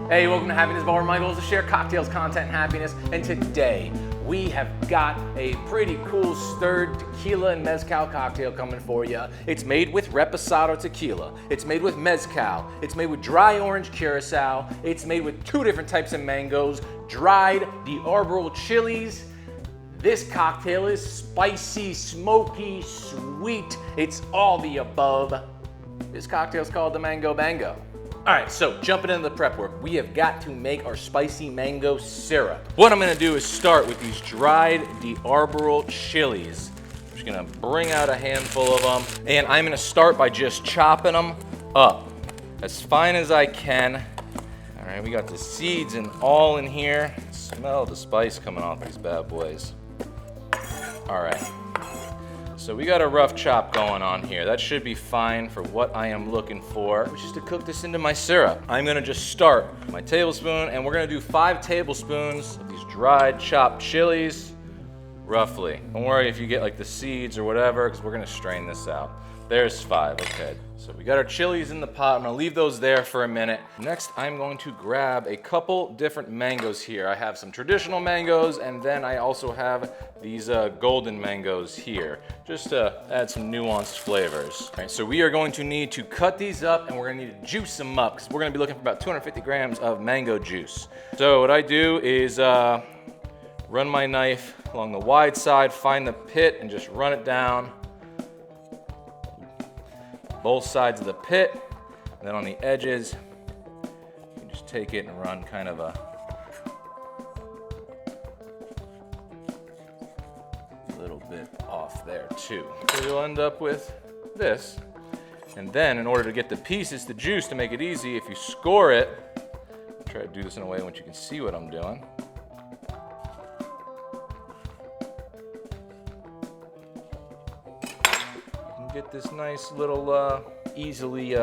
Hey, welcome to Happiness Bar. My goal is to share cocktails, content, and happiness. And today, we have got a pretty cool stirred tequila and mezcal cocktail coming for you. It's made with Reposado Tequila. It's made with Mezcal. It's made with Dry Orange Curacao. It's made with 2 different types of mangoes, dried the arbor chilies. This cocktail is spicy, smoky, sweet. It's all the above. This cocktail is called the Mango Bango. All right, so jumping into the prep work, we have got to make our spicy mango syrup. What I'm gonna do is start with these dried arbor chilies. I'm just gonna bring out a handful of them, and I'm gonna start by just chopping them up as fine as I can. All right, we got the seeds and all in here. Smell the spice coming off these bad boys. All right. So we got a rough chop going on here. That should be fine for what I am looking for, which is to cook this into my syrup. I'm gonna just start my tablespoon, and we're gonna do 5 tablespoons of these dried chopped chilies, roughly. Don't worry if you get like the seeds or whatever, because we're gonna strain this out. There's 5, okay. So we got our chilies in the pot. I'm gonna leave those there for a minute. Next, I'm going to grab a couple different mangoes here. I have some traditional mangoes, and then I also have these golden mangoes here, just to add some nuanced flavors. All right, so we are going to need to cut these up, and we're gonna need to juice them up, because we're gonna be looking for about 250 grams of mango juice. So what I do is run my knife along the wide side, find the pit, and just run it down both sides of the pit. And then on the edges, you just take it and run kind of a little bit off there too. So you'll end up with this. And then in order to get the pieces, the juice, to make it easy, if you score it, try to do this in a way in which you can see what I'm doing. Get this nice little easily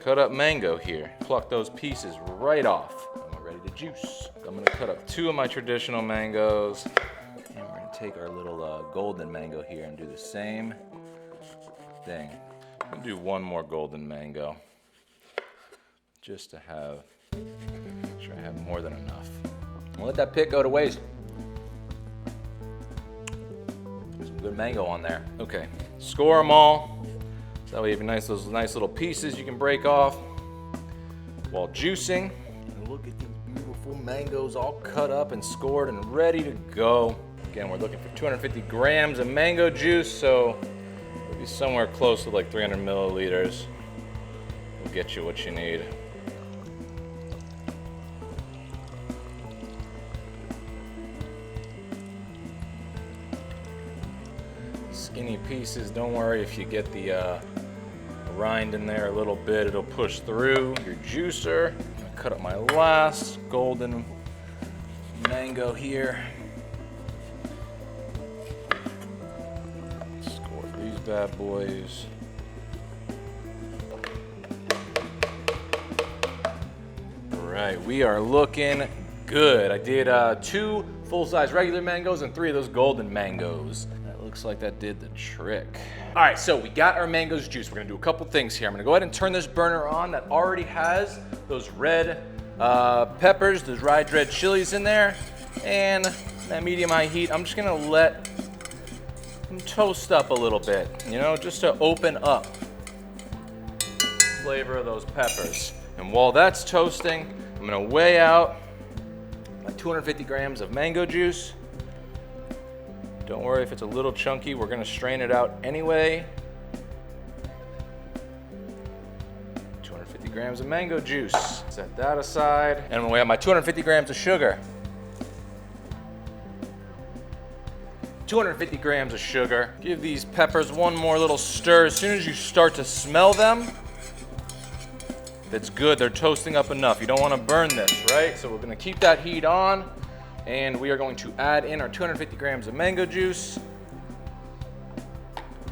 cut up mango here. Pluck those pieces right off. And we're ready to juice. I'm gonna cut up 2 of my traditional mangoes, and we're gonna take our little golden mango here and do the same thing. I'm gonna do 1 more golden mango, just to make sure I have more than enough. I'll let that pit go to waste. Some good mango on there. Okay. Score them all, so that way you have those nice little pieces you can break off while juicing. And look at these beautiful mangoes all cut up and scored and ready to go. Again, we're looking for 250 grams of mango juice, so it'll be somewhere close to like 300 milliliters. We'll get you what you need. Skinny pieces, don't worry if you get the rind in there a little bit, it'll push through your juicer. I'm gonna cut up my last golden mango here. Score these bad boys. All right, we are looking good. I did 2 full-size regular mangoes and 3 of those golden mangoes. Looks like that did the trick. All right, so we got our mangoes juice. We're gonna do a couple things here. I'm gonna go ahead and turn this burner on that already has those red peppers, those dried red chilies in there, and at medium-high heat, I'm just gonna let them toast up a little bit, just to open up the flavor of those peppers. And while that's toasting, I'm gonna weigh out my 250 grams of mango juice. Don't worry if it's a little chunky, we're gonna strain it out anyway. 250 grams of mango juice. Set that aside. And I'm gonna weigh out my 250 grams of sugar. 250 grams of sugar. Give these peppers 1 more little stir. As soon as you start to smell them, that's good, they're toasting up enough. You don't wanna burn this, right? So we're gonna keep that heat on. And we are going to add in our 250 grams of mango juice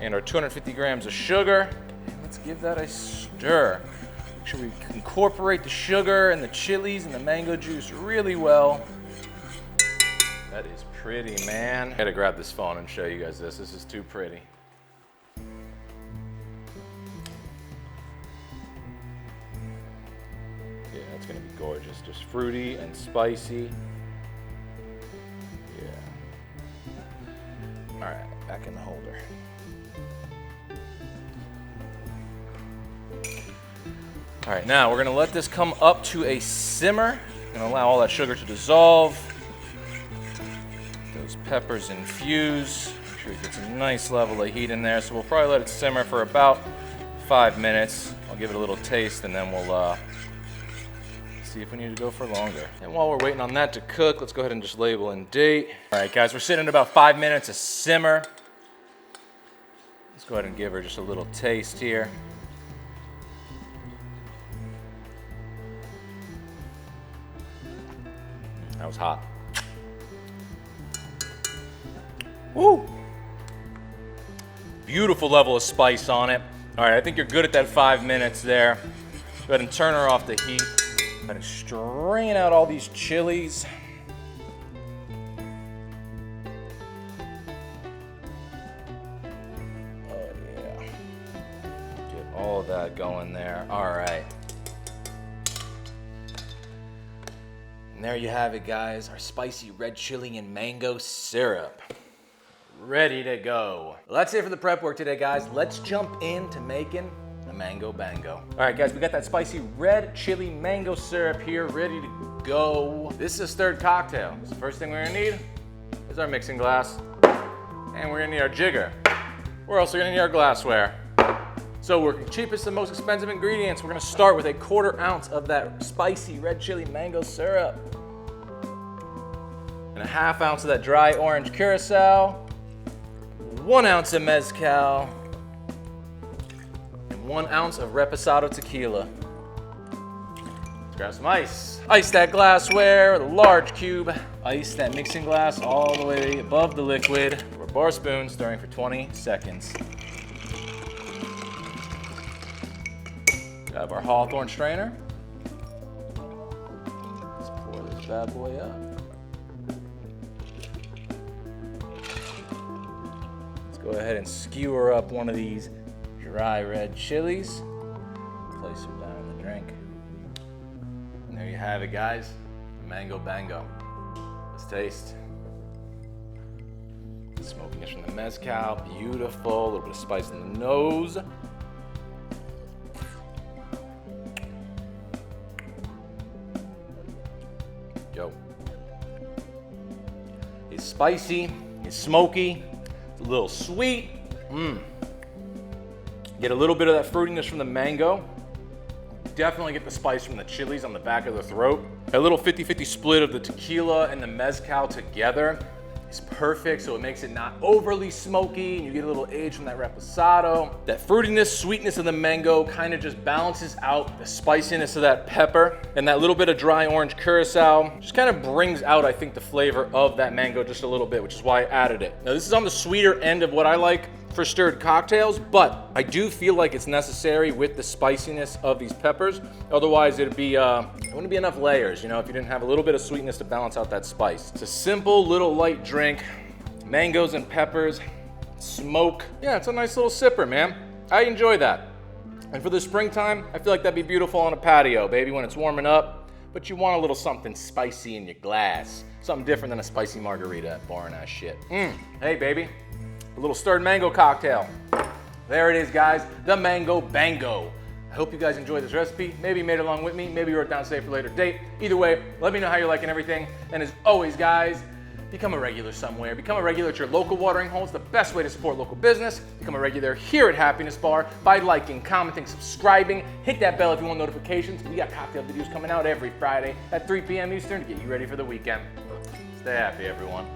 and our 250 grams of sugar. And let's give that a stir. Make sure we incorporate the sugar and the chilies and the mango juice really well. That is pretty, man. I gotta grab this phone and show you guys this. This is too pretty. Yeah, it's gonna be gorgeous. just fruity and spicy. Yeah. All right, back in the holder. All right, now we're gonna let this come up to a simmer. Gonna allow all that sugar to dissolve. Those peppers infuse. Make sure it gets a nice level of heat in there. So we'll probably let it simmer for about 5 minutes. I'll give it a little taste and then we'll see if we need to go for longer. And while we're waiting on that to cook, let's go ahead and just label and date. All right, guys, we're sitting at about 5 minutes of simmer. Let's go ahead and give her just a little taste here. That was hot. Woo! Beautiful level of spice on it. All right, I think you're good at that 5 minutes there. Go ahead and turn her off the heat. Go ahead and strain out all these chilies. Oh yeah. Get all of that going there. All right. And there you have it, guys, our spicy red chili and mango syrup. Ready to go. Well, that's it for the prep work today, guys. Let's jump into making the Mango Bango. All right, guys, we got that spicy red chili mango syrup here, ready to go. This is a stirred cocktail. So the first thing we're gonna need is our mixing glass, and we're gonna need our jigger. We're also gonna need our glassware. So we're cheapest and most expensive ingredients. We're gonna start with a 1/4 ounce of that spicy red chili mango syrup, and a 1/2 ounce of that dry orange curacao, 1 ounce of mezcal, and 1 ounce of Reposado Tequila. Let's grab some ice. Ice that glassware with a large cube. Ice that mixing glass all the way above the liquid. We're bar spoon, stirring for 20 seconds. Grab our Hawthorne strainer. Let's pour this bad boy up. Go ahead and skewer up one of these dry red chilies. Place them down in the drink. And there you have it, guys. The Mango Bango. Let's taste. The smokiness from the mezcal, beautiful. A little bit of spice in the nose. Yo. It's spicy, it's smoky. A little sweet. Get a little bit of that fruitiness from the mango. Definitely get the spice from the chilies on the back of the throat. A little 50-50 split of the tequila and the mezcal together is perfect, so it makes it not overly smoky, and you get a little age from that reposado. That fruitiness, sweetness of the mango kind of just balances out the spiciness of that pepper, and that little bit of dry orange curacao just kind of brings out, I think, the flavor of that mango just a little bit, which is why I added it. Now, this is on the sweeter end of what I like for stirred cocktails, but I do feel like it's necessary with the spiciness of these peppers. Otherwise, it wouldn't be enough layers, you know, if you didn't have a little bit of sweetness to balance out that spice. It's a simple little light drink, mangoes and peppers, smoke. Yeah, it's a nice little sipper, man. I enjoy that. And for the springtime, I feel like that'd be beautiful on a patio, baby, when it's warming up, but you want a little something spicy in your glass. Something different than a spicy margarita, that boring ass shit. Hey, baby. A little stirred mango cocktail. There it is, guys, the Mango Bango. I hope you guys enjoyed this recipe. Maybe you made it along with me. Maybe you wrote it down, save for a later date. Either way, let me know how you're liking everything. And as always, guys, become a regular somewhere. Become a regular at your local watering hole. It's the best way to support local business. Become a regular here at Happiness Bar by liking, commenting, subscribing. Hit that bell if you want notifications. We got cocktail videos coming out every Friday at 3 p.m. Eastern to get you ready for the weekend. Stay happy, everyone.